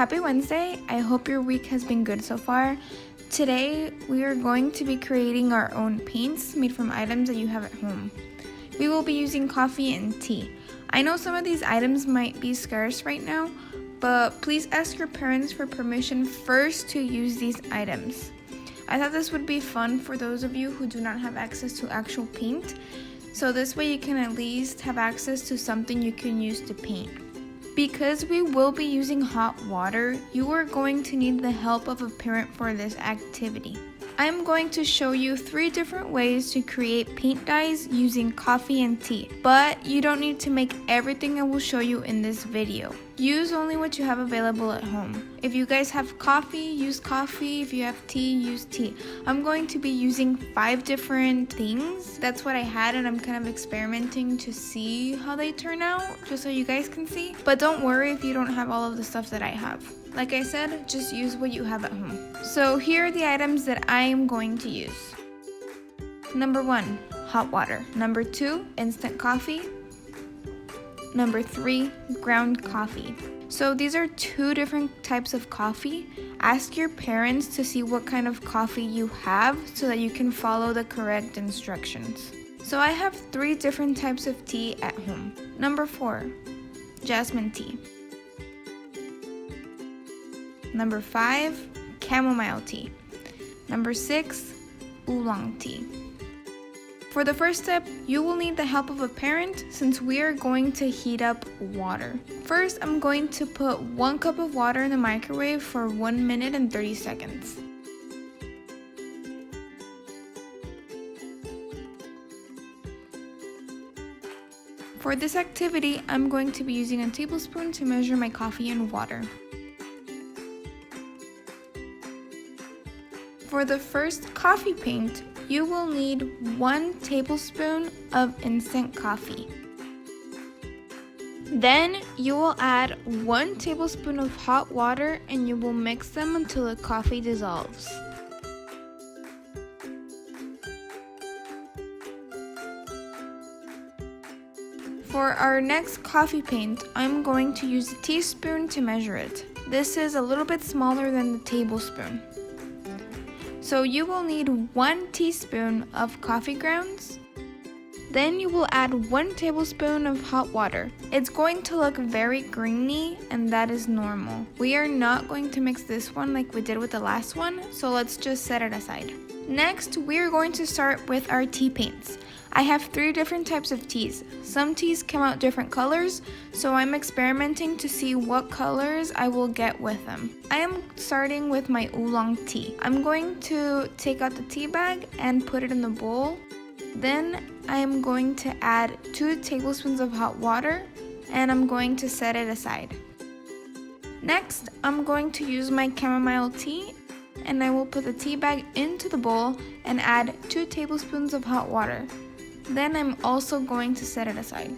Happy Wednesday. I hope your week has been good so far. Today, we are going to be creating our own paints made from items that you have at home. We will be using coffee and tea. I know some of these items might be scarce right now, but please ask your parents for permission first to use these items. I thought this would be fun for those of you who do not have access to actual paint, so this way you can at least have access to something you can use to paint. Because we will be using hot water, you are going to need the help of a parent for this activity. I'm going to show you 3 different ways to create paint dyes using coffee and tea, but you don't need to make everything I will show you in this video. Use only what you have available at home. If you guys have coffee, use coffee. If you have tea, use tea. I'm going to be using 5 different things. That's what I had, and I'm kind of experimenting to see how they turn out, just so you guys can see. But don't worry if you don't have all of the stuff that I have. Like I said, just use what you have at home. So here are the items that I am going to use. Number 1, hot water. Number 2, instant coffee. Number 3, ground coffee. So these are 2 different types of coffee. Ask your parents to see what kind of coffee you have so that you can follow the correct instructions. So I have 3 different types of tea at home. Number 4, jasmine tea. Number 5, chamomile tea. Number 6, oolong tea. For the first step, you will need the help of a parent since we are going to heat up water. First, I'm going to put 1 cup of water in the microwave for 1 minute and 30 seconds. For this activity, I'm going to be using a tablespoon to measure my coffee and water. For the first coffee paint, you will need 1 tablespoon of instant coffee. Then you will add 1 tablespoon of hot water and you will mix them until the coffee dissolves. For our next coffee paint, I'm going to use a teaspoon to measure it. This is a little bit smaller than the tablespoon. So you will need 1 teaspoon of coffee grounds. Then you will add 1 tablespoon of hot water. It's going to look very greeny, and that is normal. We are not going to mix this one like we did with the last one, so let's just set it aside. Next, we are going to start with our tea paints. I have 3 different types of teas. Some teas come out different colors, so I'm experimenting to see what colors I will get with them. I am starting with my oolong tea. I'm going to take out the tea bag and put it in the bowl. Then I am going to add 2 tablespoons of hot water and I'm going to set it aside. Next, I'm going to use my chamomile tea and I will put the tea bag into the bowl and add 2 tablespoons of hot water. Then I'm also going to set it aside.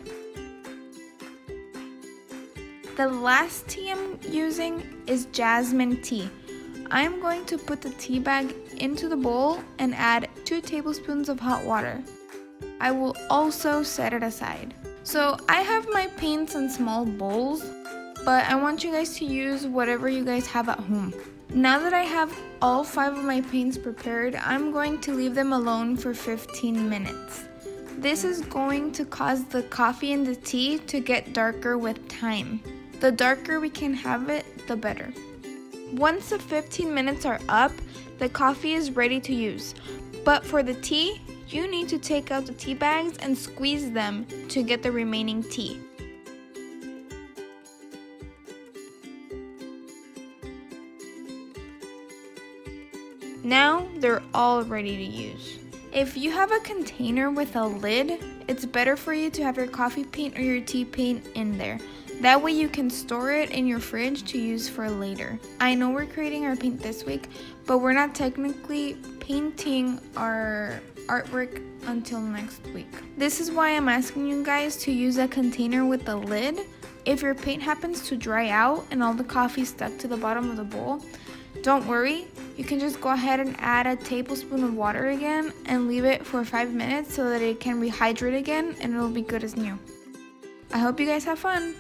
The last tea I'm using is jasmine tea. I'm going to put the tea bag into the bowl and add 2 tablespoons of hot water. I will also set it aside. So I have my paints in small bowls, but I want you guys to use whatever you guys have at home. Now that I have all 5 of my paints prepared, I'm going to leave them alone for 15 minutes. This is going to cause the coffee and the tea to get darker with time. The darker we can have it, the better. Once the 15 minutes are up, the coffee is ready to use. But for the tea, you need to take out the tea bags and squeeze them to get the remaining tea. Now they're all ready to use. If you have a container with a lid, it's better for you to have your coffee paint or your tea paint in there. That way you can store it in your fridge to use for later. I know we're creating our paint this week, but we're not technically painting our artwork until next week. This is why I'm asking you guys to use a container with a lid. If your paint happens to dry out and all the coffee stuck to the bottom of the bowl, don't worry, you can just go ahead and add a tablespoon of water again and leave it for 5 minutes so that it can rehydrate again and it'll be good as new. I hope you guys have fun.